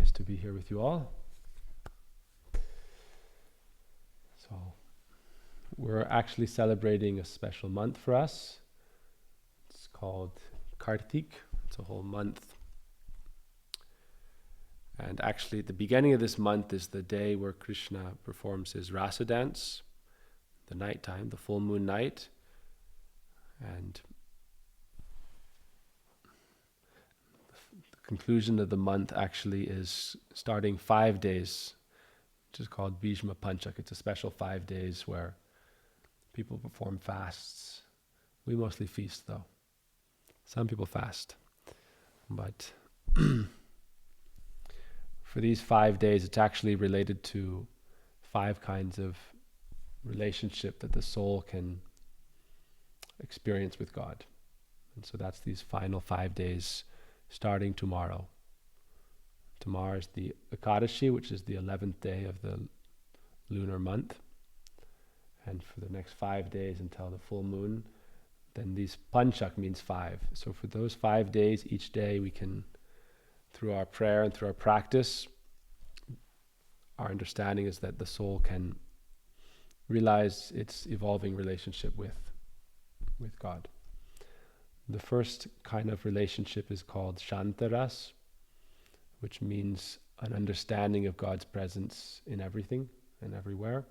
Nice to be here with you all. So, we're actually celebrating a special month for us. It's called Kartik. It's a whole month. And actually, at the beginning of this month is the day where Krishna performs his rasa dance, the nighttime, the full moon night. And the conclusion of the month actually is starting 5 days, which is called Bhisma-pancaka. It's a special 5 days where people perform fasts. We mostly feast though. Some people fast. But for these 5 days, it's actually related to 5 kinds of relationship that the soul can experience with God. And so that's these final 5 days starting tomorrow. Tomorrow is the Ekadashi, which is the 11th day of the lunar month. And for the next 5 days until the full moon, then these panchak means 5. So for those 5 days, each day we can, through our prayer and through our practice, our understanding is that the soul can realize its evolving relationship with God. The first kind of relationship is called shantaras, which means an understanding of God's presence in everything and everywhere,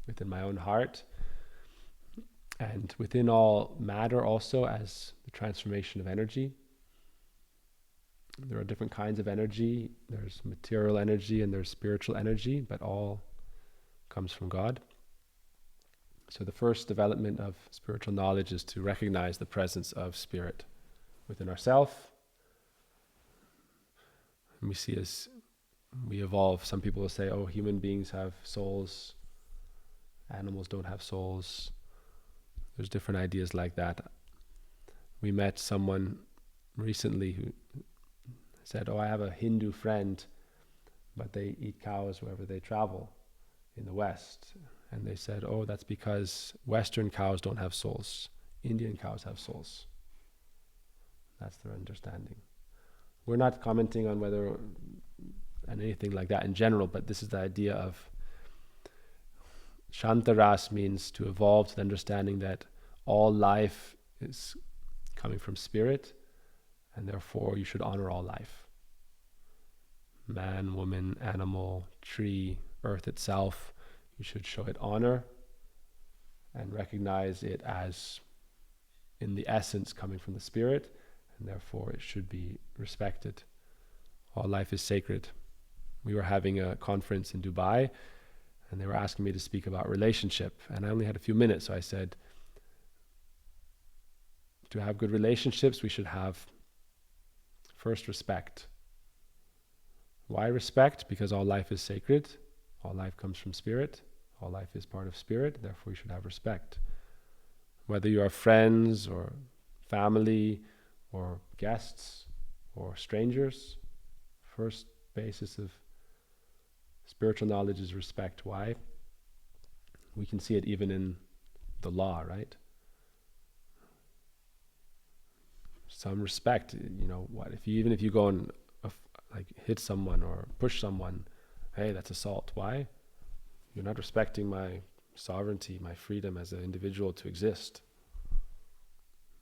within my own heart, and within all matter also as the transformation of energy. There are different kinds of energy. There's material energy and there's spiritual energy, but all comes from God. So the first development of spiritual knowledge is to recognize the presence of spirit within ourselves. And we see as we evolve, some people will say, oh, human beings have souls, animals don't have souls. There's different ideas like that. We met someone recently who said, oh, I have a Hindu friend, but they eat cows wherever they travel in the West. And they said, oh, that's because Western cows don't have souls. Indian cows have souls. That's their understanding. We're not commenting on whether and anything like that in general, but this is the idea of Shantaras means to evolve to the understanding that all life is coming from spirit, and therefore you should honor all life. Man, woman, animal, tree, earth itself. You should show it honor and recognize it as in the essence coming from the spirit, and therefore it should be respected. All life is sacred. We were having a conference in Dubai, and they were asking me to speak about relationship, and I only had a few minutes, so I said, to have good relationships, we should have first respect. Why respect? Because all life is sacred. All life comes from spirit. All life is part of spirit. Therefore, you should have respect. Whether you are friends or family or guests or strangers, first basis of spiritual knowledge is respect. Why? We can see it even in the law, right? Some respect. You know what? Even if you go and hit someone or push someone, hey, that's assault. Why? You're not respecting my sovereignty, my freedom as an individual to exist.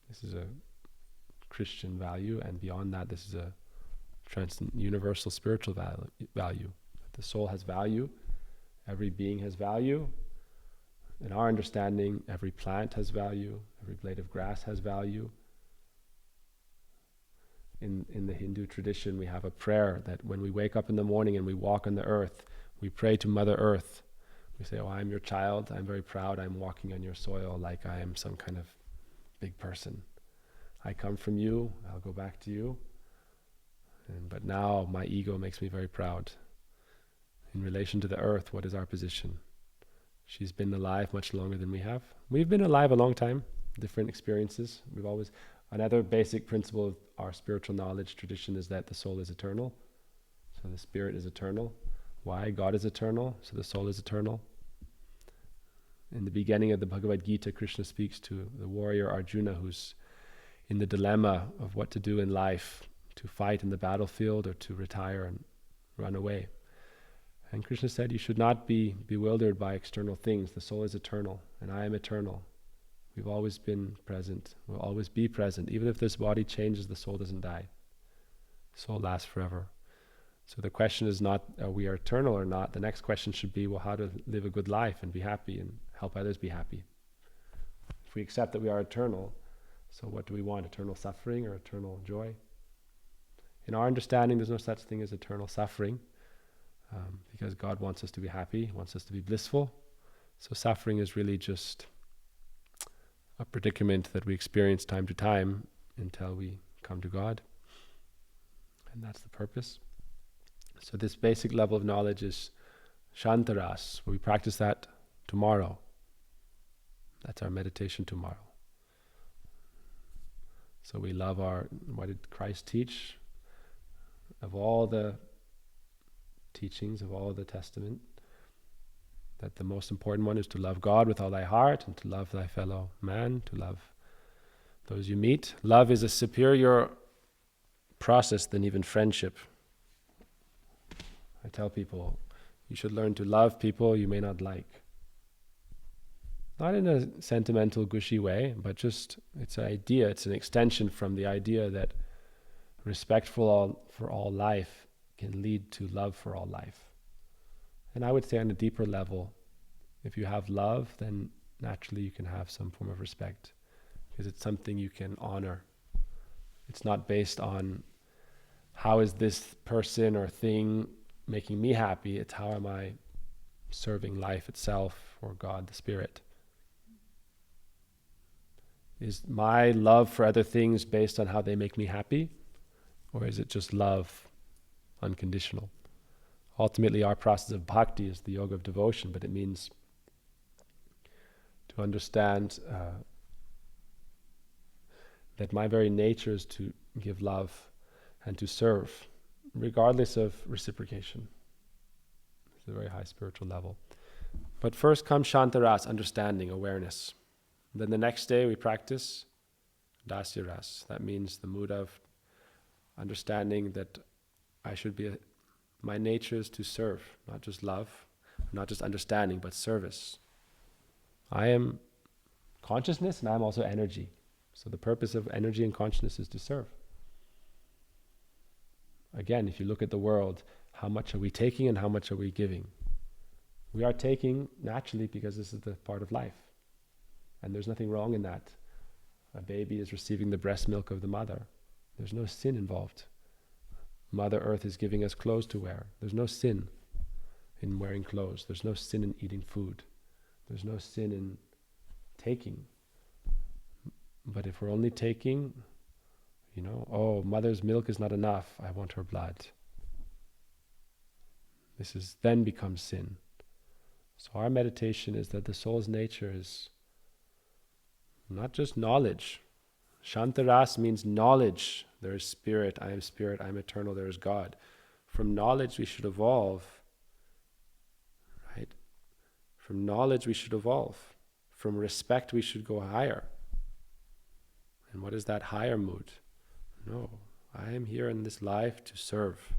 This is a Christian value, and beyond that, this is a universal spiritual value. The soul has value. Every being has value. In our understanding, every plant has value. Every blade of grass has value. In the Hindu tradition, we have a prayer that when we wake up in the morning and we walk on the earth, we pray to Mother Earth. We say, oh, I'm your child. I'm very proud. I'm walking on your soil like I am some kind of big person. I come from you. I'll go back to you. But now my ego makes me very proud. In relation to the earth, what is our position? She's been alive much longer than we have. We've been alive a long time, different experiences. Another basic principle of our spiritual knowledge tradition is that the soul is eternal. So the spirit is eternal. Why? God is eternal, so the soul is eternal. In the beginning of the Bhagavad Gita, Krishna speaks to the warrior Arjuna who's in the dilemma of what to do in life, to fight in the battlefield or to retire and run away. And Krishna said, you should not be bewildered by external things. The soul is eternal, and I am eternal. We've always been present. We'll always be present. Even if this body changes, the soul doesn't die. The soul lasts forever. So the question is not, are we eternal or not? The next question should be, well, how to live a good life and be happy and help others be happy. If we accept that we are eternal, so what do we want? Eternal suffering or eternal joy? In our understanding, there's no such thing as eternal suffering, because God wants us to be happy, wants us to be blissful. So suffering is really just a predicament that we experience time to time until we come to God. And that's the purpose. So this basic level of knowledge is Shantaras. We practice that tomorrow. That's our meditation tomorrow. So we love what did Christ teach? Of all the teachings, of all the Testament, that the most important one is to love God with all thy heart and to love thy fellow man, to love those you meet. Love is a superior process than even friendship. I tell people, you should learn to love people you may not like. Not in a sentimental, gushy way, but just, it's an idea, it's an extension from the idea that respect for all life can lead to love for all life. And I would say on a deeper level, if you have love, then naturally you can have some form of respect, because it's something you can honor. It's not based on how is this person or thing making me happy, it's how am I serving life itself or God, the Spirit. Is my love for other things based on how they make me happy? Or is it just love, unconditional? Ultimately, our process of bhakti is the yoga of devotion, but it means to understand that my very nature is to give love and to serve, regardless of reciprocation. It's a very high spiritual level. But first comes Shantaras, understanding, awareness. Then the next day we practice Dasyaras. That means the mood of understanding that my nature is to serve, not just love, not just understanding, but service. I am consciousness and I'm also energy. So the purpose of energy and consciousness is to serve. Again, if you look at the world, how much are we taking and how much are we giving? We are taking naturally because this is the part of life. And there's nothing wrong in that. A baby is receiving the breast milk of the mother. There's no sin involved. Mother Earth is giving us clothes to wear. There's no sin in wearing clothes. There's no sin in eating food. There's no sin in taking. But if we're only taking, oh, mother's milk is not enough, I want her blood. Then becomes sin. So our meditation is that the soul's nature is not just knowledge. Shantaras means knowledge. There is spirit, I am eternal, there is God. From knowledge we should evolve, right? From knowledge we should evolve. From respect we should go higher. And what is that higher mood? No, I am here in this life to serve.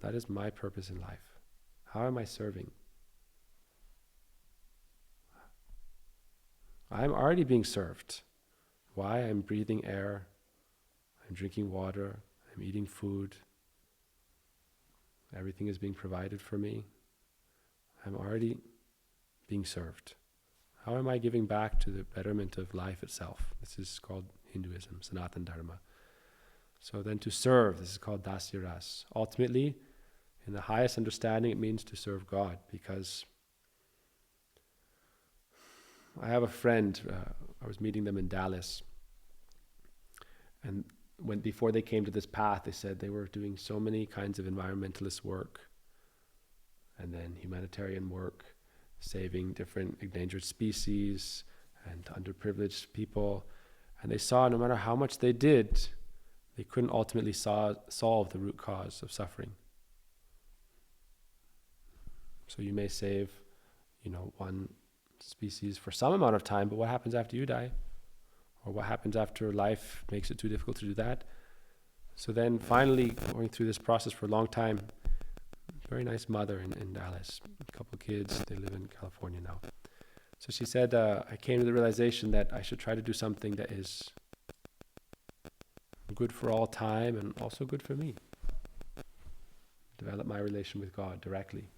That is my purpose in life. How am I serving? I'm already being served. Why? I'm breathing air, I'm drinking water, I'm eating food. Everything is being provided for me. I'm already being served. How am I giving back to the betterment of life itself? This is called Hinduism, Sanatana Dharma. So then to serve, this is called Dasyaras. Ultimately, in the highest understanding, it means to serve God, because I have a friend, I was meeting them in Dallas, and before they came to this path, they said they were doing so many kinds of environmentalist work, and then humanitarian work, saving different endangered species and underprivileged people, and they saw no matter how much they did, they couldn't ultimately solve the root cause of suffering. So you may save, one species for some amount of time, but what happens after you die? Or what happens after life makes it too difficult to do that? So then finally, going through this process for a long time, very nice mother in Dallas, a couple of kids, they live in California now. So she said, I came to the realization that I should try to do something that is good for all time and also good for me. Develop my relation with God directly.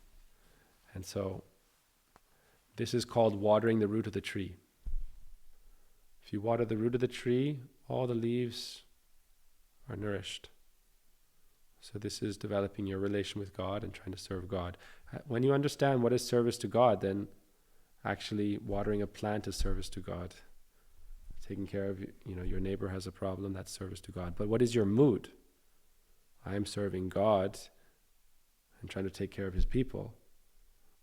And so this is called watering the root of the tree. If you water the root of the tree, all the leaves are nourished. So this is developing your relation with God and trying to serve God. When you understand what is service to God, then actually watering a plant is service to God. Taking care of, your neighbor has a problem, that's service to God. But what is your mood? I am serving God and trying to take care of his people.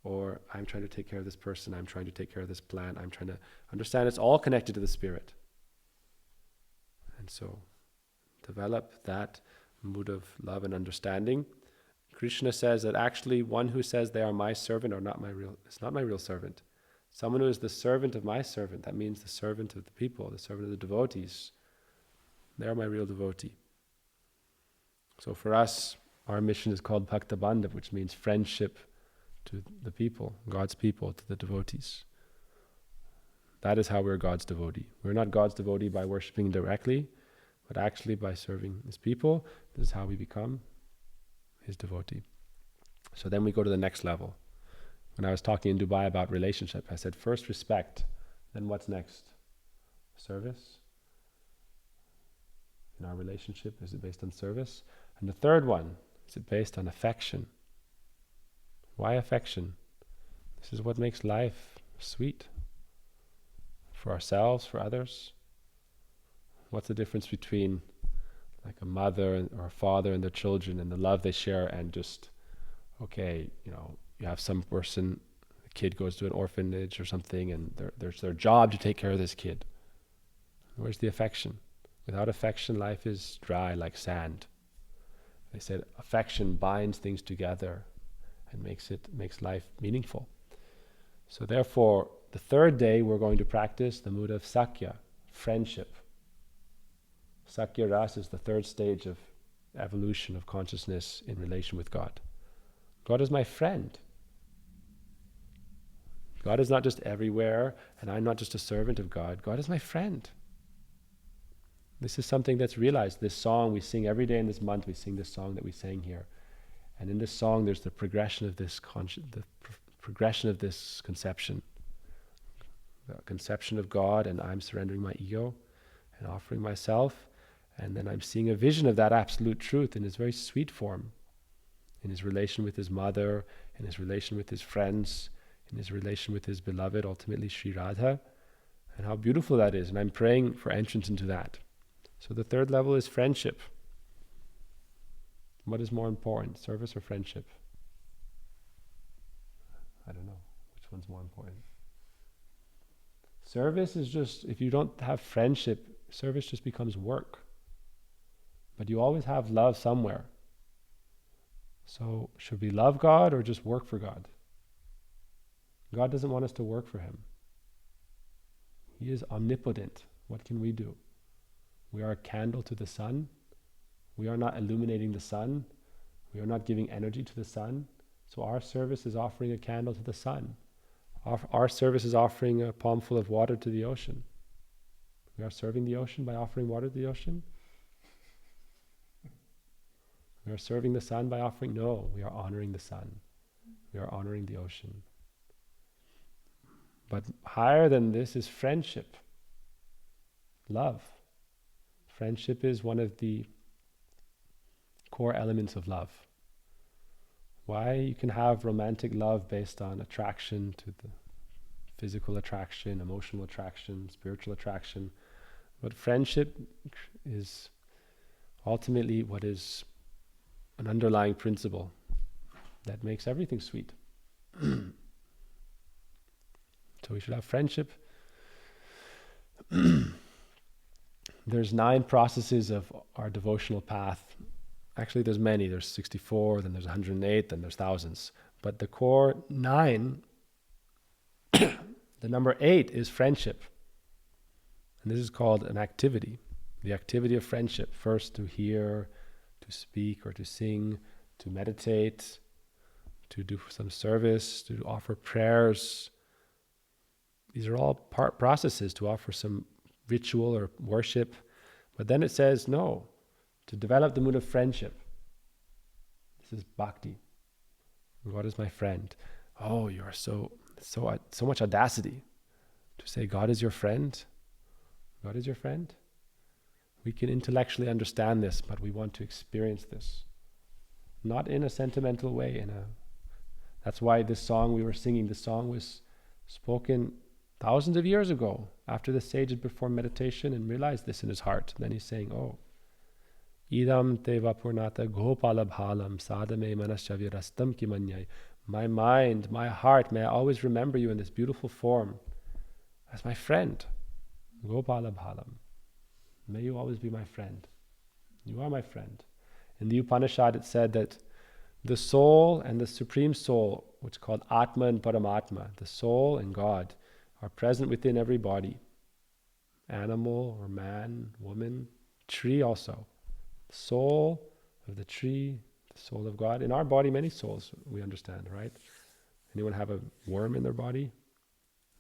Or I'm trying to take care of this person, I'm trying to take care of this plant, I'm trying to understand it's all connected to the Spirit. And so develop that mood of love and understanding. Krishna says that actually one who says they are my servant or it's not my real servant. Someone who is the servant of my servant, that means the servant of the people, the servant of the devotees. They are my real devotee. So for us, our mission is called Bhakta Bandhav, which means friendship to the people, God's people, to the devotees. That is how we're God's devotee. We're not God's devotee by worshipping directly, but actually by serving his people. This is how we become his devotee. So then we go to the next level. When I was talking in Dubai about relationship, I said first respect, then what's next? Service. In our relationship, is it based on service? And the third one, is it based on affection? Why affection? This is what makes life sweet. For ourselves, for others. What's the difference between like a mother or a father and their children and the love they share and just, you have some person, a kid goes to an orphanage or something and there's their job to take care of this kid. Where's the affection? Without affection, life is dry like sand. They said affection binds things together and makes life meaningful. So therefore, the third day we're going to practice the mood of Sakya, friendship. Sakya Ras is the third stage of evolution of consciousness in relation with God. God is my friend. God is not just everywhere, and I'm not just a servant of God. God is my friend. This is something that's realized. This song we sing every day in this month, we sing this song that we sang here. And in this song, there's the progression of this progression of this conception. The conception of God, and I'm surrendering my ego and offering myself. And then I'm seeing a vision of that absolute truth in his very sweet form, in his relation with his mother, in his relation with his friends, in his relation with his beloved, ultimately Sri Radha, and how beautiful that is. And I'm praying for entrance into that. So the third level is friendship. What is more important, service or friendship? I don't know. Which one's more important? Service is just, if you don't have friendship, service just becomes work. But you always have love somewhere. So should we love God or just work for God? God doesn't want us to work for him. He is omnipotent. What can we do? We are a candle to the sun. We are not illuminating the sun. We are not giving energy to the sun. So our service is offering a candle to the sun. Our service is offering a palmful of water to the ocean. We are serving the ocean by offering water to the ocean. We are serving the sun by offering, no, we are honoring the sun. We are honoring the ocean. But higher than this is friendship, love. Friendship is one of the core elements of love. Why? You can have romantic love based on attraction to the physical attraction, emotional attraction, spiritual attraction. But friendship is ultimately what is an underlying principle that makes everything sweet. So we should have friendship. There's 9 processes of our devotional path. Actually, there's many. There's 64, then there's 108, then there's thousands. But the core 9, the number 8 is friendship. And this is called an activity. The activity of friendship. First to hear, to speak or to sing, to meditate, to do some service, to offer prayers. These are all processes to offer some ritual or worship. But then it says, no, to develop the mood of friendship. This is bhakti. God is my friend. Oh, you are so much audacity to say God is your friend. God is your friend. We can intellectually understand this, but we want to experience this. Not in a sentimental way. That's why this song we were singing, the song was spoken thousands of years ago, after the sage had performed meditation and realized this in his heart. And then he's saying, oh, idam te vapurnata gopala bhalam sadame manashavya rastam kimanyai. My mind, my heart, may I always remember you in this beautiful form as my friend. Gopala bhalam. May you always be my friend. You are my friend. In the Upanishad it said that the soul and the Supreme Soul, which is called Atma and Paramatma, the soul and God, are present within every body. Animal or man, woman, tree also. The soul of the tree, the soul of God. In our body, many souls, we understand, right? Anyone have a worm in their body?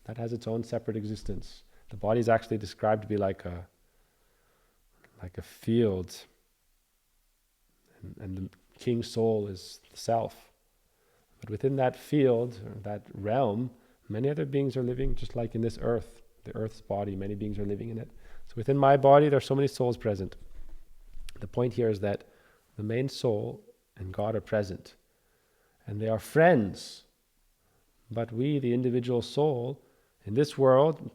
That has its own separate existence. The body is actually described to be like a field, and the king soul is the self. But within that field, or that realm, many other beings are living just like in this earth, the earth's body, many beings are living in it. So within my body, there are so many souls present. The point here is that the main soul and God are present, and they are friends. But we, the individual soul, in this world,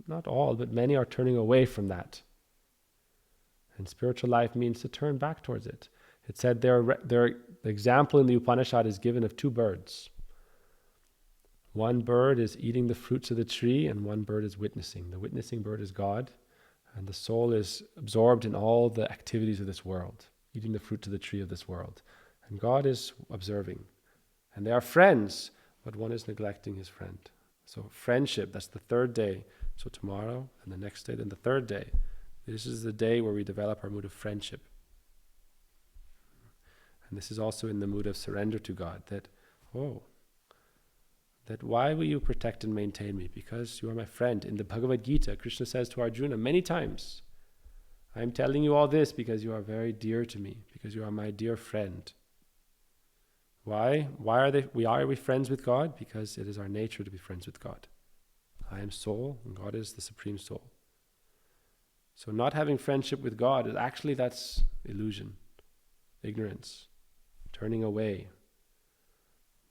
not all, but many are turning away from that. And spiritual life means to turn back towards it. It said the example in the Upanishad is given of two birds. One bird is eating the fruits of the tree, and one bird is witnessing. The witnessing bird is God, and the soul is absorbed in all the activities of this world, eating the fruits of the tree of this world. And God is observing. And they are friends, but one is neglecting his friend. So friendship, that's the third day. So tomorrow, and the next day, then the third day. This is the day where we develop our mood of friendship. And this is also in the mood of surrender to God, that why will you protect and maintain me? Because you are my friend. In the Bhagavad Gita, Krishna says to Arjuna many times, I am telling you all this because you are very dear to me, because you are my dear friend. Why? Are we friends with God? Because it is our nature to be friends with God. I am soul, and God is the Supreme Soul. So not having friendship with God, that's illusion, ignorance, turning away.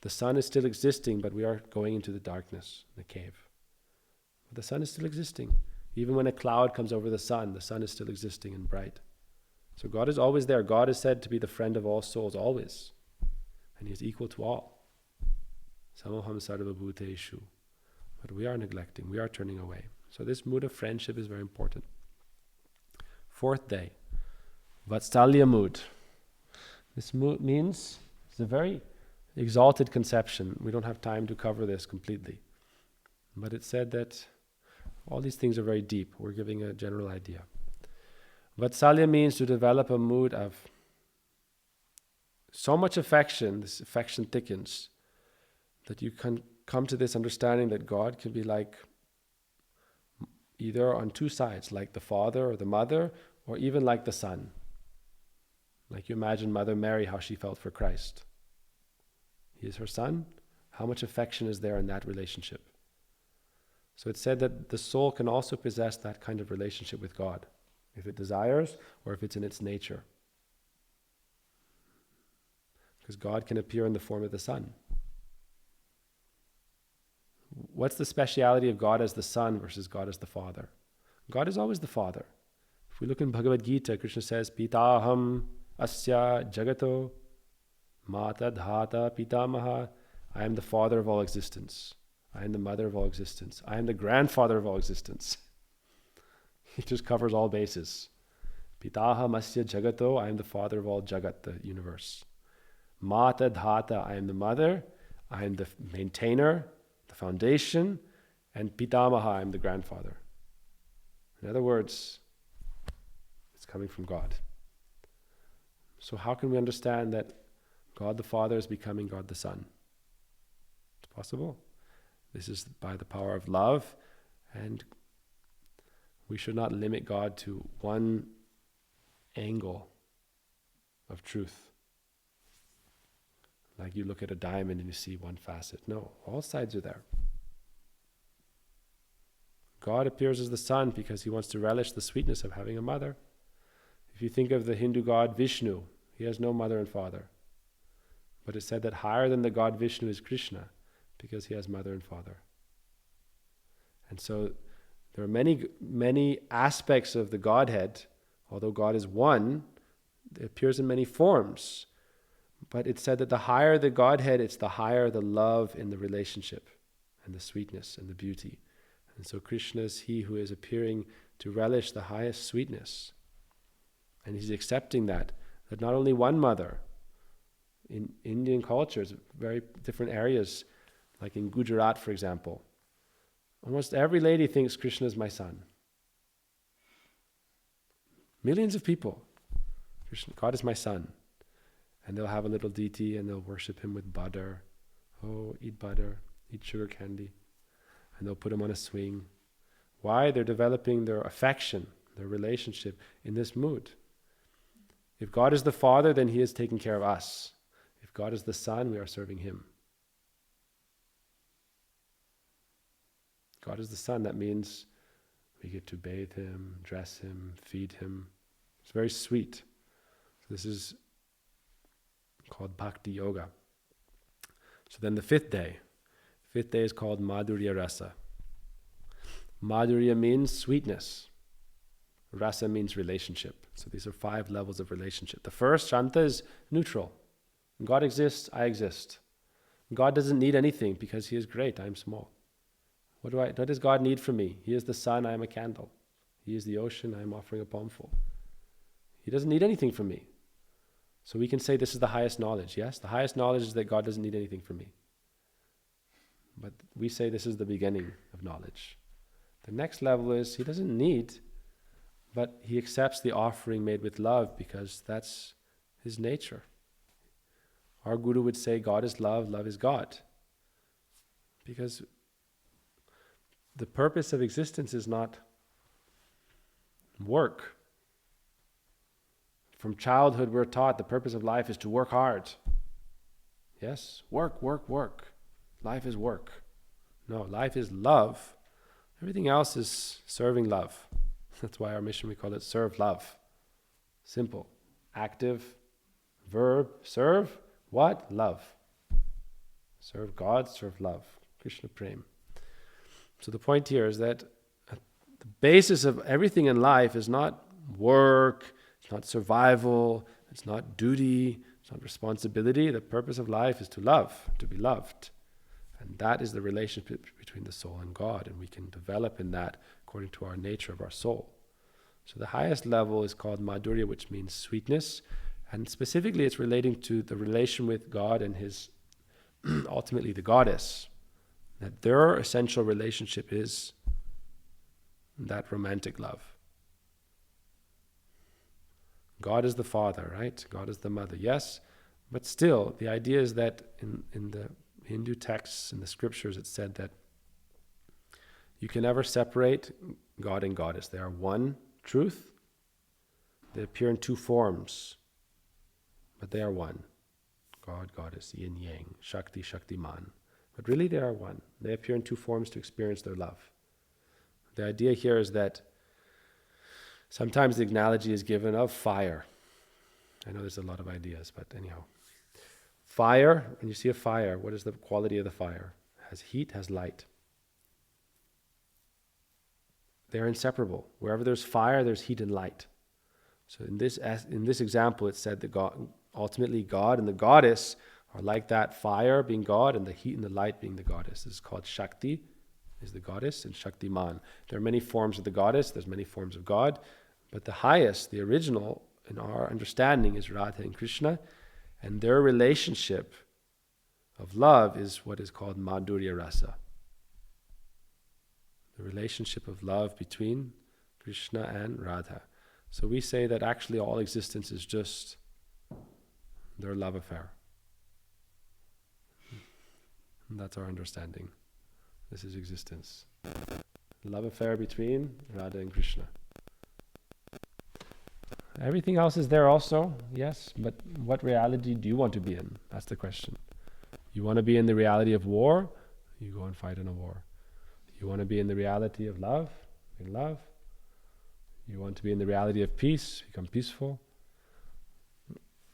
The sun is still existing, but we are going into the darkness, the cave. But the sun is still existing. Even when a cloud comes over the sun is still existing and bright. So God is always there. God is said to be the friend of all souls, always. And he is equal to all. Samoham sarva bhuteshu. But we are neglecting, we are turning away. So this mood of friendship is very important. Fourth day, Vatsalya mood. This mood means, it's a very exalted conception. We don't have time to cover this completely. But it said that all these things are very deep. We're giving a general idea. Vatsalya means to develop a mood of so much affection, this affection thickens, that you can come to this understanding that God can be like either on two sides, like the father or the mother, or even like the son. Like you imagine Mother Mary, how she felt for Christ. He is her son. How much affection is there in that relationship? So it said that the soul can also possess that kind of relationship with God, if it desires or if it's in its nature. Because God can appear in the form of the Son. What's the speciality of God as the Son versus God as the Father? God is always the Father. If we look in Bhagavad Gita, Krishna says, Pitaham asya jagato mata dhata pitamaha. I am the father of all existence. I am the mother of all existence. I am the grandfather of all existence. He just covers all bases. Pitaham asya jagato. I am the father of all jagat, the universe. Mata dhata. I am the mother. I am the maintainer, the foundation. And pitamaha. I am the grandfather. In other words, it's coming from God. So how can we understand that God the Father is becoming God the Son? It's possible. This is by the power of love, and we should not limit God to one angle of truth. Like you look at a diamond and you see one facet. No, all sides are there. God appears as the Son because he wants to relish the sweetness of having a mother. If you think of the Hindu god Vishnu, he has no mother and father. But it's said that higher than the god Vishnu is Krishna because he has mother and father. And so there are many aspects of the Godhead. Although God is one, it appears in many forms. But it's said that the higher the Godhead, it's the higher the love in the relationship and the sweetness and the beauty. And so Krishna is he who is appearing to relish the highest sweetness. And he's accepting that not only one mother, in Indian cultures, very different areas, like in Gujarat, for example, almost every lady thinks Krishna is my son. Millions of people, God is my son. And they'll have a little deity and they'll worship him with butter. Oh, eat butter, eat sugar candy. And they'll put him on a swing. Why? They're developing their affection, their relationship in this mood. If God is the Father, then he is taking care of us. If God is the Son, we are serving him. God is the Son. That means we get to bathe him, dress him, feed him. It's very sweet. So this is called Bhakti Yoga. So then the fifth day is called Madhurya Rasa. Madhurya means sweetness. Rasa means relationship. So these are 5 levels of relationship. The first, Shanta, is neutral. God exists, I exist. God doesn't need anything because he is great, I am small. What does God need from me? He is the sun, I am a candle. He is the ocean, I am offering a palmful. He doesn't need anything from me. So we can say this is the highest knowledge, yes? The highest knowledge is that God doesn't need anything from me. But we say this is the beginning of knowledge. The next level is he doesn't need, but he accepts the offering made with love because that's his nature. Our Guru would say God is love, love is God. Because the purpose of existence is not work. From childhood we're taught the purpose of life is to work hard. Yes, work. Life is work. No, life is love. Everything else is serving love. That's why our mission, we call it serve love. Simple. Active. Verb. Serve. What? Love. Serve God, serve love. Krishna Prem. So the point here is that the basis of everything in life is not work, it's not survival, it's not duty, it's not responsibility. The purpose of life is to love, to be loved. And that is the relationship between the soul and God, and we can develop in that according to our nature of our soul. So the highest level is called Madhurya, which means sweetness, and specifically it's relating to the relation with God and his, ultimately the goddess. That their essential relationship is that romantic love. God is the father, right? God is the mother, yes. But still, the idea is that in the Hindu texts, in the scriptures, it's said that you can never separate God and goddess. They are one truth. They appear in 2 forms, but they are one. God, goddess, yin, yang, Shakti, Shaktiman. But really they are one. They appear in 2 forms to experience their love. The idea here is that sometimes the analogy is given of fire. I know there's a lot of ideas, but anyhow. Fire, when you see a fire, what is the quality of the fire? It has heat, has light. They're inseparable. Wherever there's fire, there's heat and light. So in this example, it's said that ultimately God and the goddess are like that fire being God and the heat and the light being the goddess. This is called Shakti, is the goddess, and Shaktiman. There are many forms of the goddess, there's many forms of God, but the highest, the original, in our understanding is Radha and Krishna, and their relationship of love is what is called Madhurya Rasa. The relationship of love between Krishna and Radha. So we say that actually all existence is just their love affair. And that's our understanding. This is existence. Love affair between Radha and Krishna. Everything else is there also, yes, but what reality do you want to be in? That's the question. You want to be in the reality of war? You go and fight in a war. You want to be in the reality of love? In love. You want to be in the reality of peace? Become peaceful.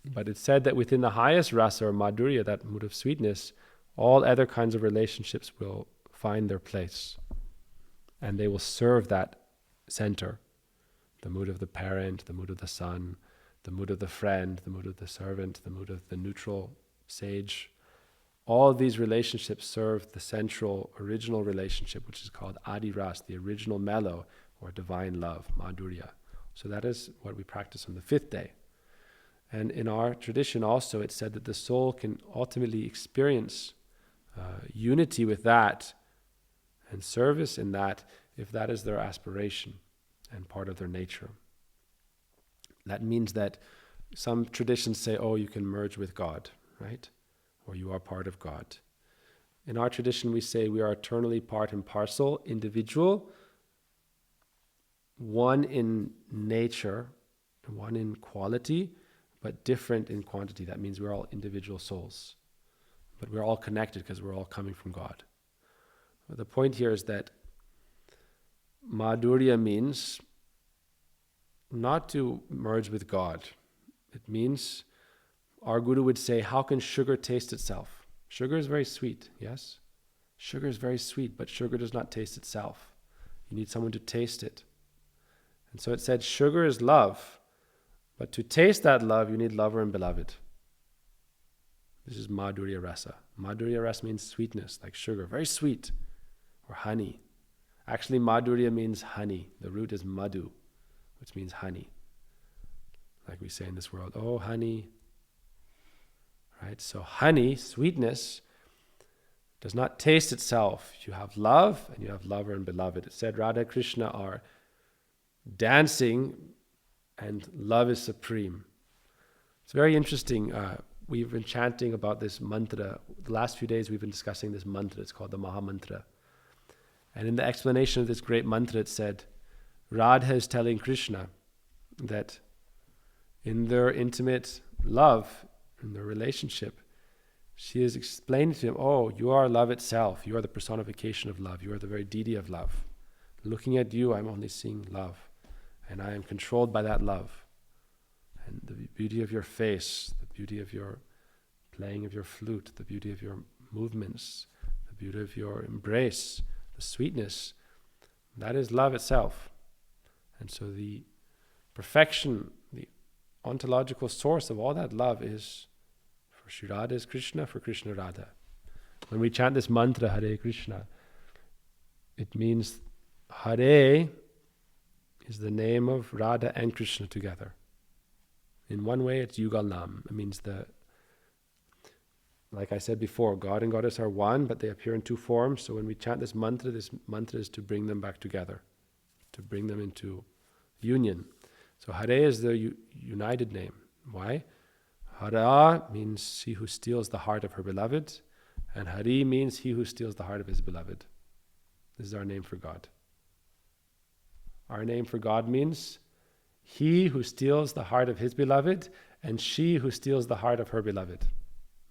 But it's said that within the highest rasa or madhurya, that mood of sweetness, all other kinds of relationships will find their place. And they will serve that center. The mood of the parent, the mood of the son, the mood of the friend, the mood of the servant, the mood of the neutral sage. All of these relationships serve the central, original relationship, which is called Adi Ras, the original mellow or divine love, Madhurya. So that is what we practice on the 5th day. And in our tradition also, it's said that the soul can ultimately experience unity with that and service in that if that is their aspiration and part of their nature. That means that some traditions say, oh, you can merge with God, right? Or you are part of God. In our tradition, we say we are eternally part and parcel, individual, one in nature, one in quality, but different in quantity. That means we're all individual souls. But we're all connected because we're all coming from God. But the point here is that Madhurya means not to merge with God. It means, our Guru would say, how can sugar taste itself? Sugar is very sweet, yes? Sugar is very sweet, but sugar does not taste itself. You need someone to taste it. And so it said, sugar is love, but to taste that love, you need lover and beloved. This is Madhurya Rasa. Madhurya Rasa means sweetness, like sugar, very sweet, or honey. Actually, Madhurya means honey. The root is madhu, which means honey. Like we say in this world, oh, honey. Right? So honey, sweetness, does not taste itself. You have love, and you have lover and beloved. It said Radha Krishna are dancing, and love is supreme. It's very interesting. We've been chanting about this mantra. The last few days we've been discussing this mantra. It's called the Maha Mantra. And in the explanation of this great mantra, it said, Radha is telling Krishna that in their intimate love, in their relationship, she is explaining to him, oh, you are love itself. You are the personification of love. You are the very deity of love. Looking at you, I'm only seeing love. And I am controlled by that love. And the beauty of your face, the beauty of your playing of your flute, the beauty of your movements, the beauty of your embrace, the sweetness, that is love itself. And so the perfection, the ontological source of all that love is, for Sri Radha is Krishna, for Krishna Radha. When we chant this mantra, Hare Krishna, it means Hare is the name of Radha and Krishna together. In one way, it's Yugal Nam. It means like I said before, God and Goddess are one, but they appear in two forms. So when we chant this mantra is to bring them back together, to bring them into union. So Hare is the united name. Why? Hara means he who steals the heart of her beloved, and Hari means he who steals the heart of his beloved. This is our name for God. Our name for God means he who steals the heart of his beloved, and she who steals the heart of her beloved.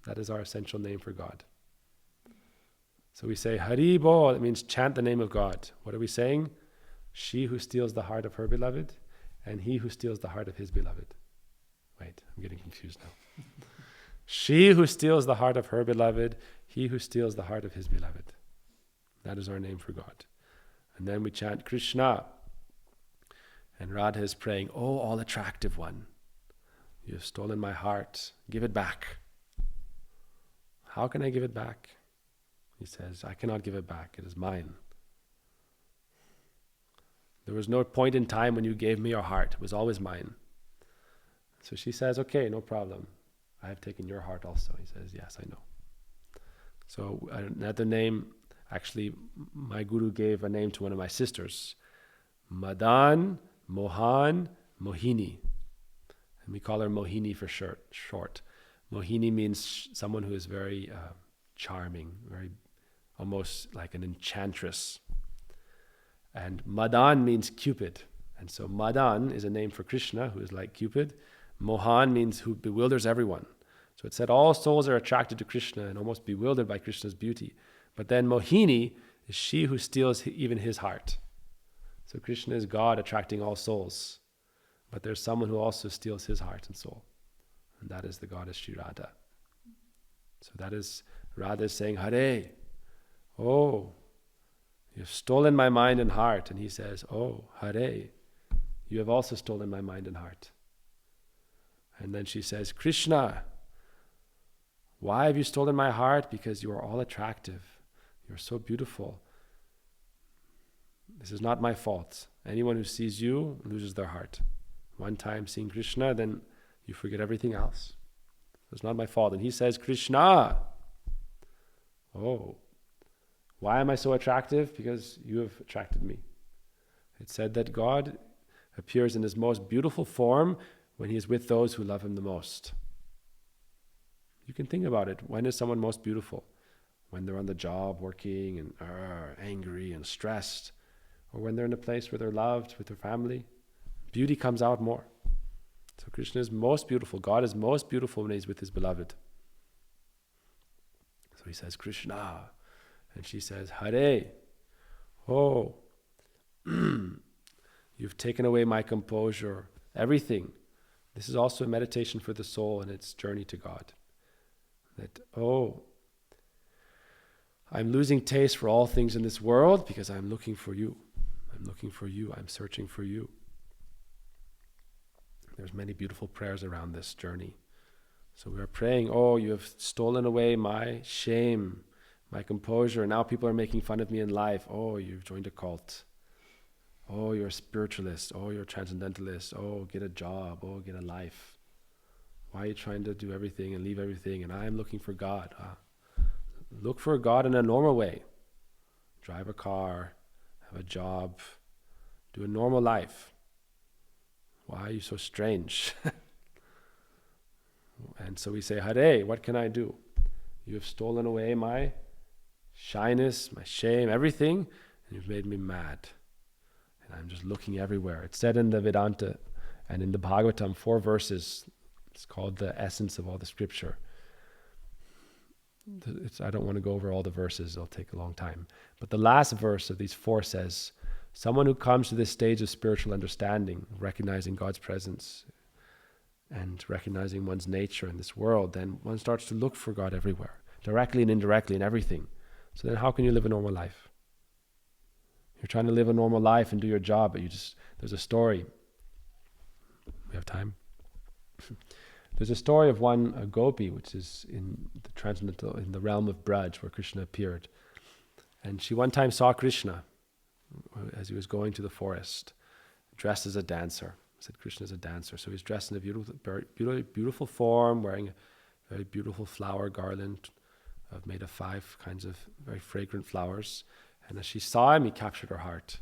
That is our essential name for God. So we say Hari Bol, it means chant the name of God. What are we saying? She who steals the heart of her beloved, and he who steals the heart of his beloved. Wait, I'm getting confused now. She who steals the heart of her beloved, he who steals the heart of his beloved. That is our name for God. And then we chant Krishna. And Radha is praying, oh, all attractive one, you have stolen my heart, give it back. How can I give it back? He says, I cannot give it back, it is mine. There was no point in time when you gave me your heart, it was always mine. So she says, okay, no problem. I have taken your heart also. He says, yes, I know. So another name, actually, my guru gave a name to one of my sisters, Madan, Mohan, Mohini. And we call her Mohini for short. Mohini means someone who is very charming, very almost like an enchantress. And Madan means Cupid. And so Madan is a name for Krishna, who is like Cupid. Mohan means who bewilders everyone. So it said all souls are attracted to Krishna and almost bewildered by Krishna's beauty. But then Mohini is she who steals even his heart. So Krishna is God attracting all souls. But there's someone who also steals his heart and soul. And that is the goddess Sri Radha. So that is, Radha is saying, Hare, oh, you've stolen my mind and heart. And he says, oh, Hare, you have also stolen my mind and heart. And then she says, Krishna, why have you stolen my heart? Because you are all attractive. You're so beautiful. This is not my fault. Anyone who sees you loses their heart. One time seeing Krishna, then you forget everything else. It's not my fault. And he says, Krishna, oh, why am I so attractive? Because you have attracted me. It said that God appears in his most beautiful form when he is with those who love him the most. You can think about it. When is someone most beautiful? When they're on the job working and angry and stressed, or when they're in a place where they're loved with their family. Beauty comes out more. So Krishna is most beautiful. God is most beautiful when he's with his beloved. So he says, Krishna. And she says, Hare. Oh, you've taken away my composure. Everything. This is also a meditation for the soul and its journey to God. That, oh, I'm losing taste for all things in this world because I'm looking for you. I'm looking for you. I'm searching for you. There's many beautiful prayers around this journey. So we are praying, oh, you have stolen away my shame, my composure. Now people are making fun of me in life. Oh, you've joined a cult. Oh, you're a spiritualist. Oh, you're a transcendentalist. Oh, get a job. Oh, get a life. Why are you trying to do everything and leave everything? And I'm looking for God. Look for God in a normal way. Drive a car, have a job, do a normal life. Why are you so strange? And so we say, Hare, what can I do? You have stolen away my shyness, my shame, everything, and you've made me mad. And I'm just looking everywhere. It's said in the Vedanta and in the Bhagavatam, 4 verses. It's called the essence of all the scripture. I don't want to go over all the verses. It'll take a long time. But the last verse of these 4 says, someone who comes to this stage of spiritual understanding, recognizing God's presence and recognizing one's nature in this world, then one starts to look for God everywhere, directly and indirectly in everything. So then how can you live a normal life? You're trying to live a normal life and do your job, but there's a story. We have time? There's a story of a gopi, which is in the transcendental, in the realm of Braj, where Krishna appeared. And she one time saw Krishna as he was going to the forest, dressed as a dancer. I said Krishna is a dancer. So he's dressed in a beautiful form, wearing a very beautiful flower garland made of 5 kinds of very fragrant flowers. And as she saw him, he captured her heart.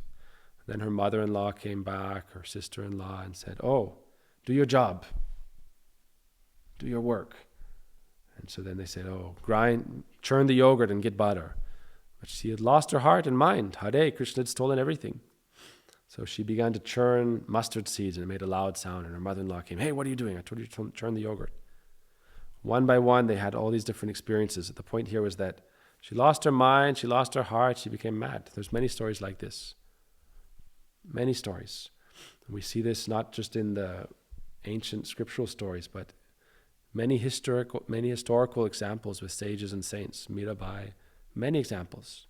And then her mother-in-law came back, her sister-in-law, and said, oh, do your job. Do your work. And so then they said, oh, churn the yogurt and get butter. But she had lost her heart and mind. Hare, Krishna had stolen everything. So she began to churn mustard seeds, and it made a loud sound. And her mother-in-law came, hey, what are you doing? I told you to churn the yogurt. One by one, they had all these different experiences. The point here was that she lost her mind, she lost her heart, she became mad. There's many stories like this. Many stories. And we see this not just in the ancient scriptural stories, but many historical examples with sages and saints. Mirabai, many examples.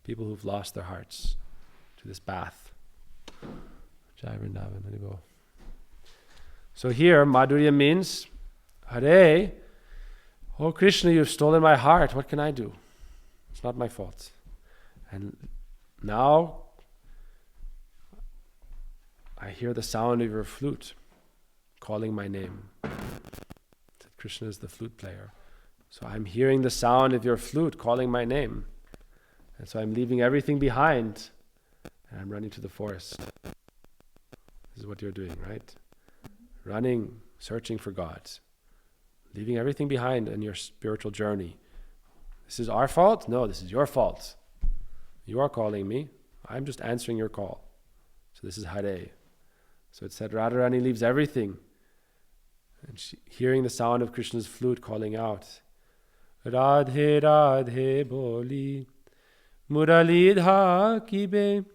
People who've lost their hearts to this bath. Jai Vrindavan, let me go. So here, Madhurya means, Hare, oh Krishna, you've stolen my heart. What can I do? It's not my fault. And now I hear the sound of your flute calling my name. Krishna is the flute player. So I'm hearing the sound of your flute calling my name. And so I'm leaving everything behind and I'm running to the forest. This is what you're doing, right? Running, searching for God. leaving everything behind in your spiritual journey. This is our fault? No, this is your fault. You are calling me. I'm just answering your call. So this is Hare. So it said Radharani leaves everything. And hearing the sound of Krishna's flute calling out, Radhe Radhe Boli Muralidha Kibe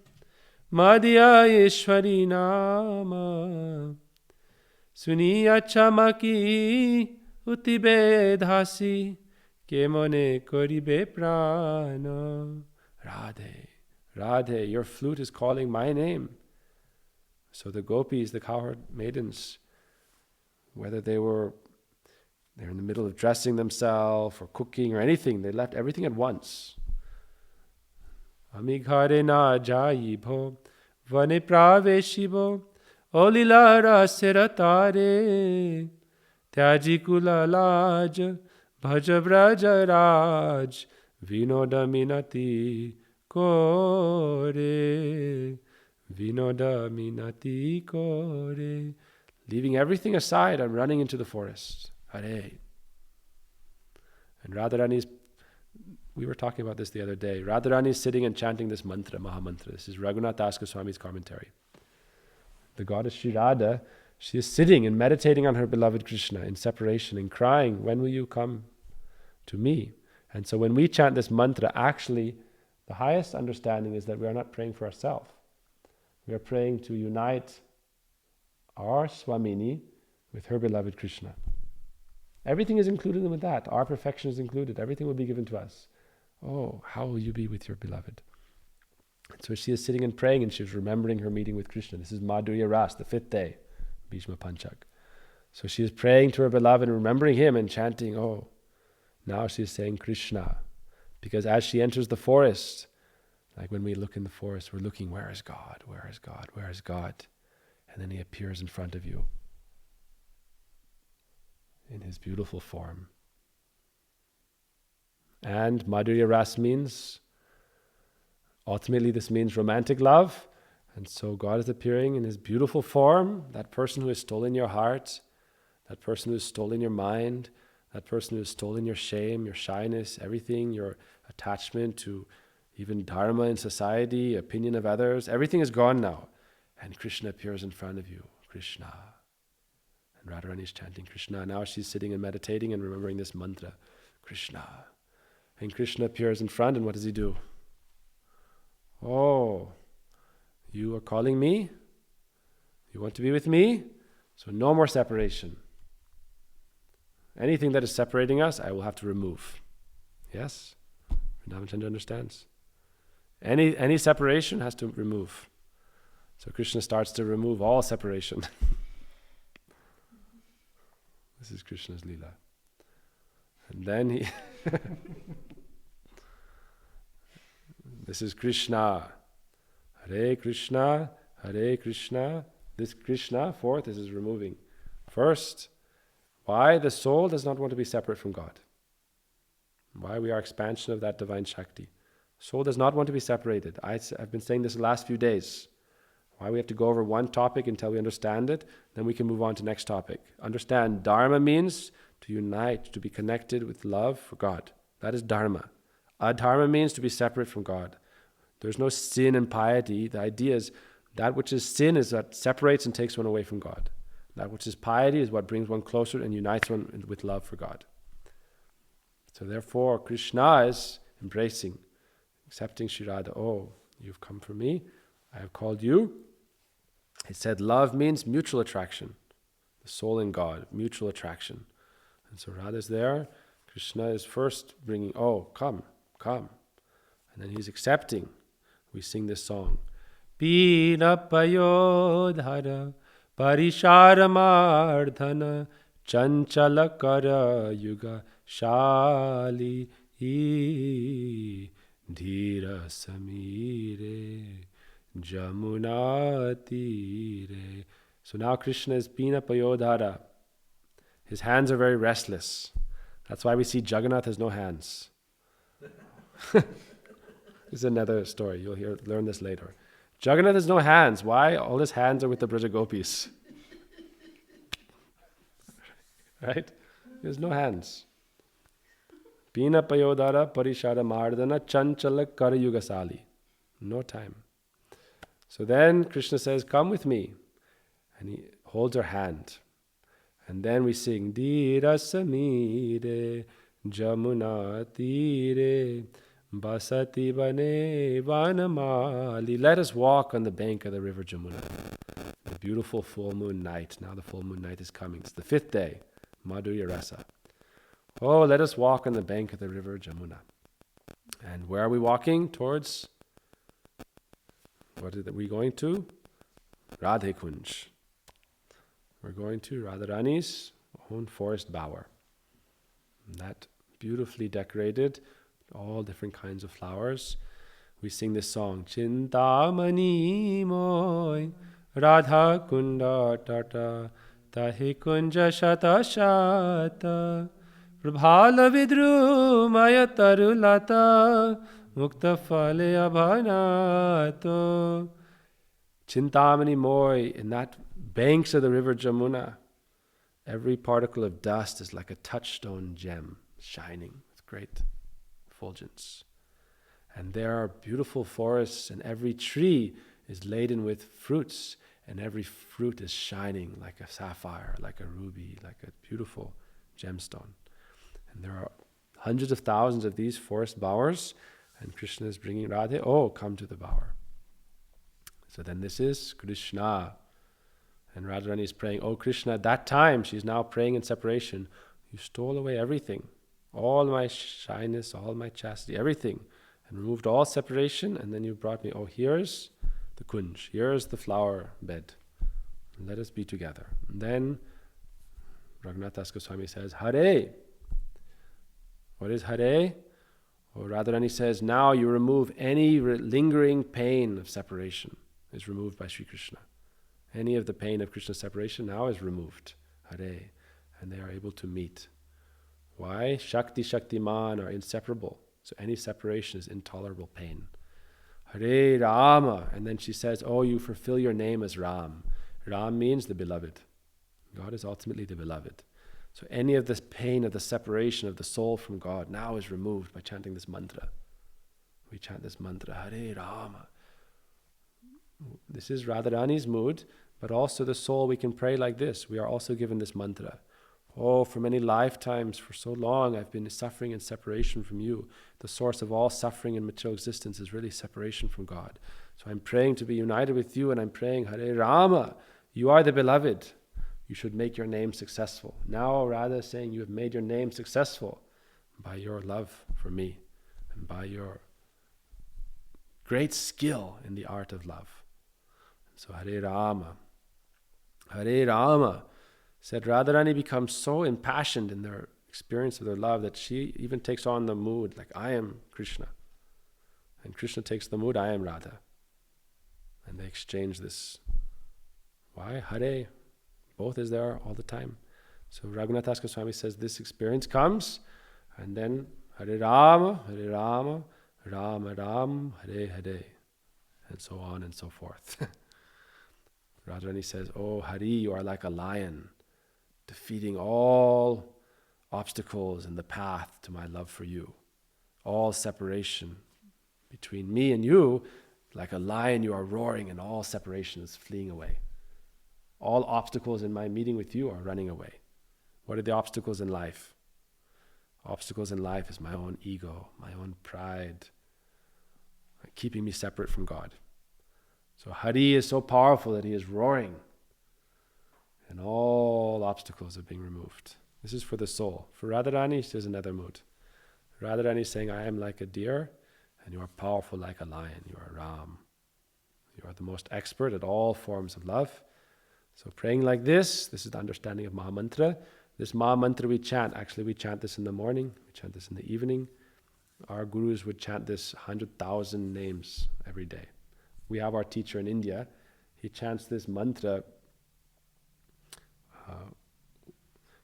Madhya Ishwari Nama Suniya Chamaki Utibe Dhasi Kemone Koribe Prana. Radhe, Radhe, your flute is calling my name. So the gopis, the cowherd maidens, whether they're in the middle of dressing themselves or cooking or anything, they left everything at once. Amighare na jaibo, vane praveshibo, olila raseratare, tyajikula laj, bhaja vraja raj, vinodaminati kore, vinodaminati kore. Leaving everything aside, I'm running into the forest. Hare. And Radharani's, we were talking about this the other day. Radharani is sitting and chanting this mantra, Mahamantra. This is Raghunath Das Goswami's commentary. The goddess Sri Radha, she is sitting and meditating on her beloved Krishna in separation and crying, when will you come to me? And so when we chant this mantra, actually, the highest understanding is that we are not praying for ourselves. We are praying to unite our Swamini with her beloved Krishna. Everything is included with that. Our perfection is included. Everything will be given to us. Oh, how will you be with your beloved? And so she is sitting and praying, and she is remembering her meeting with Krishna. This is Madhurya Ras, the 5th day, Bhisma-pancaka. So she is praying to her beloved and remembering him and chanting, oh, now she is saying Krishna. Because as she enters the forest, like when we look in the forest, we're looking, where is God? Where is God? Where is God? And then he appears in front of you in his beautiful form. And Madhurya Ras means, ultimately this means romantic love. And so God is appearing in his beautiful form, that person who has stolen your heart, that person who has stolen your mind, that person who has stolen your shame, your shyness, everything, your attachment to even dharma in society, opinion of others, everything is gone now. And Krishna appears in front of you, Krishna. And Radharani is chanting Krishna. Now she's sitting and meditating and remembering this mantra, Krishna. And Krishna appears in front, and what does he do? Oh, you are calling me? You want to be with me? So no more separation. Anything that is separating us, I will have to remove. Yes? Vrindavan Chandra understands. Any separation has to remove. So Krishna starts to remove all separation. This is Krishna's Leela. And then he... This is Krishna. Hare Krishna, Hare Krishna. This Krishna, fourth, this is removing. First, why the soul does not want to be separate from God. Why we are expansion of that divine Shakti. Soul does not want to be separated. I've been saying this the last few days. Why we have to go over one topic until we understand it, then we can move on to next topic. Understand, Dharma means to unite, to be connected with love for God. That is Dharma. Adharma means to be separate from God. There's no sin and piety. The idea is that which is sin is that separates and takes one away from God. That which is piety is what brings one closer and unites one with love for God. So therefore, Krishna is embracing, accepting Sri Radha. Oh, you've come for me. I have called you. He said love means mutual attraction. The soul and God, mutual attraction. And so Radha is there. Krishna is first bringing, oh, come. And then he's accepting. We sing this song. Pina payodhara parisharamardhana chanchala kara yuga shali dhira samire jamuna tire. So now Krishna is Pina payodhara. His hands are very restless. That's why we see Jagannath has no hands. This is another story. You'll learn this later. Jagannath has no hands. Why? All his hands are with the Braja Gopis. Right? There's no hands. Pina payodara parishara mardana chanchala karayugasali. No time. So then Krishna says, come with me. And he holds her hand. And then we sing, Dira samire jamuna tire basati bane vanamali. Let us walk on the bank of the river Jamuna. The beautiful full moon night. Now the full moon night is coming. It's the 5th day. Madhurya Rasa. Oh, let us walk on the bank of the river Jamuna. And where are we walking? Towards, what are we going to? Radhe Kunj. We're going to Radharani's own forest bower. And that beautifully decorated, all different kinds of flowers. We sing this song, Chintamani moy Radha kunda tata tahi kunja shata shata prabhala vidru maya tarulata mukta phale abhanato. Chintamani moy, in that banks of the river Jamuna, every particle of dust is like a touchstone gem, shining with great effulgence. And there are beautiful forests, and every tree is laden with fruits, and every fruit is shining like a sapphire, like a ruby, like a beautiful gemstone. And there are hundreds of thousands of these forest bowers, and Krishna is bringing Radhe, oh, come to the bower. So then this is Krishna. And Radharani is praying, oh Krishna, at that time, she's now praying in separation. You stole away everything, all my shyness, all my chastity, everything, and removed all separation, and then you brought me, oh, here's the kunj, here's the flower bed. Let us be together. And then Raghunath Das Goswami says, Hare. What is Hare? Oh, Radharani says, now you remove any lingering pain of separation is removed by Sri Krishna. Any of the pain of Krishna's separation now is removed. Hare. And they are able to meet. Why? Shakti, Shaktiman are inseparable. So any separation is intolerable pain. Hare Rama. And then she says, oh, you fulfill your name as Ram. Ram means the beloved. God is ultimately the beloved. So any of this pain of the separation of the soul from God now is removed by chanting this mantra. We chant this mantra, Hare Rama. This is Radharani's mood, but also the soul, we can pray like this. We are also given this mantra. Oh, for many lifetimes, for so long, I've been suffering in separation from you. The source of all suffering in material existence is really separation from God. So I'm praying to be united with you, and I'm praying, Hare Rama, you are the beloved. You should make your name successful. Now Radha is saying you have made your name successful by your love for me and by your great skill in the art of love. So Hare Rama. Hare Rama. Said Radharani becomes so impassioned in their experience of their love that she even takes on the mood like, I am Krishna. And Krishna takes the mood, I am Radha. And they exchange this. Why? Hare. Both is there all the time. So Raghunath Das Goswami says this experience comes, and then Hare Rama, Hare Rama, Rama Ram, Hare Hare, and so on and so forth. Radharani says, oh Hari, you are like a lion, defeating all obstacles in the path to my love for you. All separation between me and you, like a lion you are roaring and all separation is fleeing away. All obstacles in my meeting with you are running away. What are the obstacles in life? Obstacles in life is my own ego, my own pride, keeping me separate from God. So Hari is so powerful that he is roaring and all obstacles are being removed. This is for the soul. For Radharani, there's another mood. Radharani is saying, I am like a deer and you are powerful like a lion. You are Ram. You are the most expert at all forms of love. So praying like this is the understanding of Maha Mantra. This Maha Mantra we chant, actually we chant this in the morning, we chant this in the evening. Our gurus would chant this 100,000 names every day. We have our teacher in India, he chants this mantra,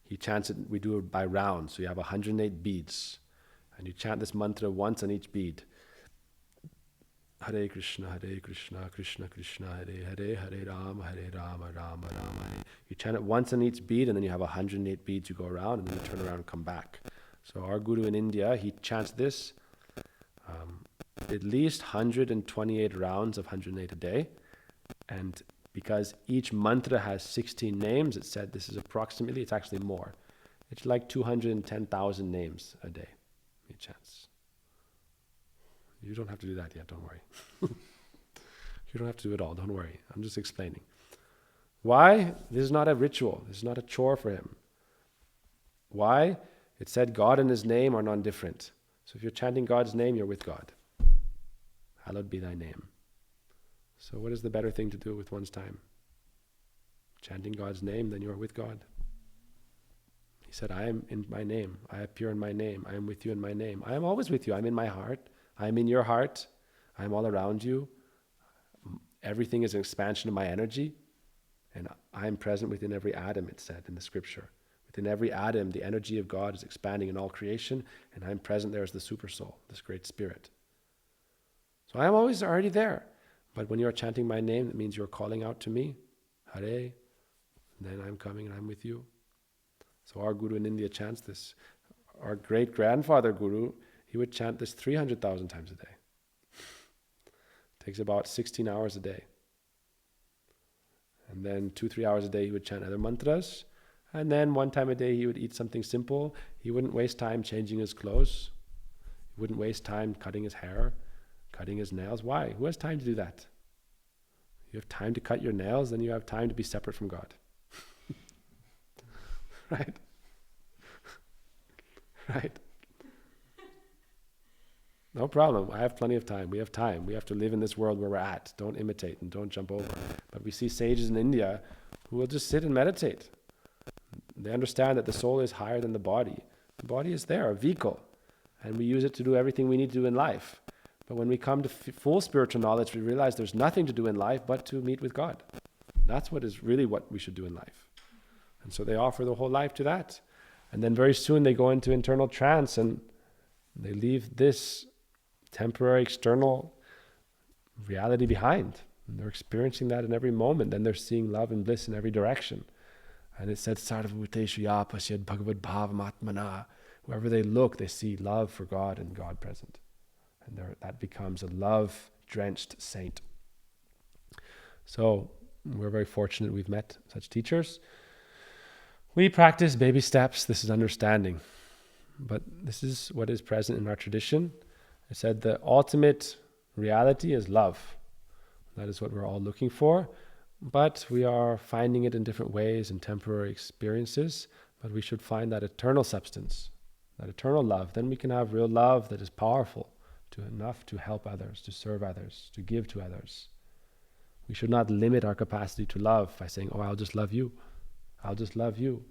he chants it, we do it by rounds, so you have 108 beads, and you chant this mantra once on each bead. Hare Krishna, Krishna Krishna, Hare Hare, Hare Rama, Rama Rama. You chant it once on each beat, and then you have 108 beats you go around, and then you turn around and come back. So our guru in India, he chants this at least 128 rounds of 108 a day. And because each mantra has 16 names, it said this is approximately, it's actually more. It's like 210,000 names a day he chants. You don't have to do that yet, don't worry. You don't have to do it all, don't worry. I'm just explaining. Why? This is not a ritual. This is not a chore for him. Why? It said God and his name are non-different. So if you're chanting God's name, you're with God. Hallowed be thy name. So what is the better thing to do with one's time? Chanting God's name, then you are with God. He said, I am in my name. I appear in my name. I am with you in my name. I am always with you. I'm in my heart. I am in your heart. I am all around you. Everything is an expansion of my energy. And I am present within every atom, it said in the scripture. Within every atom, the energy of God is expanding in all creation, and I'm present there as the super soul, this great spirit. So I am always already there. But when you're chanting my name, that means you're calling out to me, Hare, then I'm coming and I'm with you. So our guru in India chants this. Our great-grandfather guru, he would chant this 300,000 times a day. It takes about 16 hours a day. And then 2-3 hours a day he would chant other mantras. And then one time a day he would eat something simple. He wouldn't waste time changing his clothes. He wouldn't waste time cutting his hair, cutting his nails. Why? Who has time to do that? You have time to cut your nails, then you have time to be separate from God. Right? Right? No problem. I have plenty of time. We have time. We have to live in this world where we're at. Don't imitate and don't jump over. But we see sages in India who will just sit and meditate. They understand that the soul is higher than the body. The body is there, a vehicle. And we use it to do everything we need to do in life. But when we come to full spiritual knowledge, we realize there's nothing to do in life but to meet with God. That's what is really what we should do in life. And so they offer the whole life to that. And then very soon they go into internal trance and they leave this temporary external reality behind. And they're experiencing that in every moment. Then they're seeing love and bliss in every direction. And it said, Sarvabhuteshu ya pasyad bhagavad bhavamatmana. Wherever they look, they see love for God and God present. And that becomes a love-drenched saint. So we're very fortunate we've met such teachers. We practice baby steps. This is understanding. But this is what is present in our tradition. I said the ultimate reality is love. That is what we're all looking for. But we are finding it in different ways, in temporary experiences. But we should find that eternal substance, that eternal love. Then we can have real love that is powerful, enough to help others, to serve others, to give to others. We should not limit our capacity to love by saying, oh, I'll just love you. I'll just love you.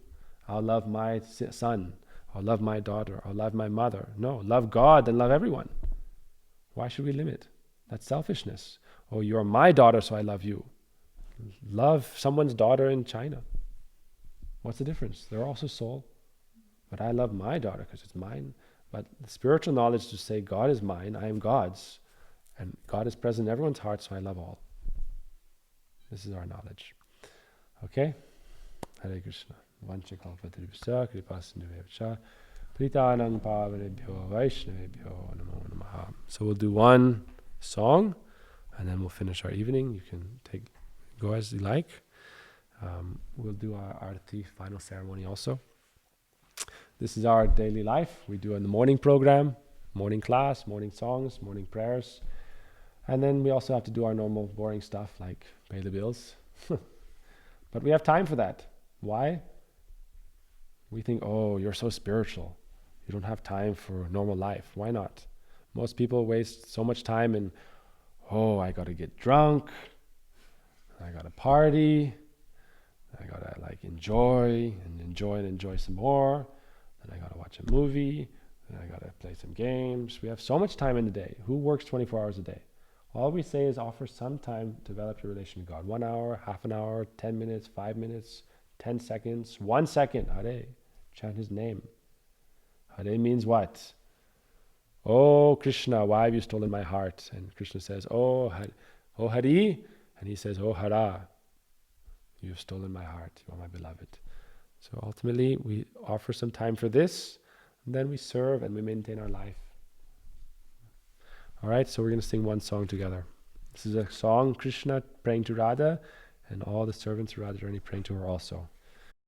I'll love my son. I'll love my daughter. I'll love my mother. No, love God and love everyone. Why should we limit? That's selfishness. Oh, you're my daughter, so I love you. Love someone's daughter in China. What's the difference? They're also soul. But I love my daughter because it's mine. But the spiritual knowledge is to say, God is mine, I am God's. And God is present in everyone's heart, so I love all. This is our knowledge. Okay? Hare Krishna. Vanchakalpataripsa kripasindhuvevcha pritanang pavanebhyo vaishnavebhyo namo namaha. So we'll do one song, and then we'll finish our evening. You can go as you like. We'll do our arati final ceremony also. This is our daily life. We do in the morning program, morning class, morning songs, morning prayers. And then we also have to do our normal boring stuff like pay the bills. But we have time for that. Why? We think, oh, you're so spiritual. You don't have time for normal life. Why not? Most people waste so much time in, oh, I got to get drunk. I got to party. I got to enjoy some more. Then I got to watch a movie. Then I got to play some games. We have so much time in the day. Who works 24 hours a day? All we say is offer some time to develop your relation to God. 1 hour, half an hour, 10 minutes, 5 minutes, 10 seconds, 1 second. Hare. Chant his name. Hare means what? Om "Oh Krishna, why have you stolen my heart?" And Krishna says, "Oh Hari," and he says, "Oh Hara, you have stolen my heart. You are my beloved." So ultimately, we offer some time for this, and then we serve and we maintain our life. All right, so we're going to sing one song together. This is a song, Krishna praying to Radha, and all the servants of Radharani praying to her also.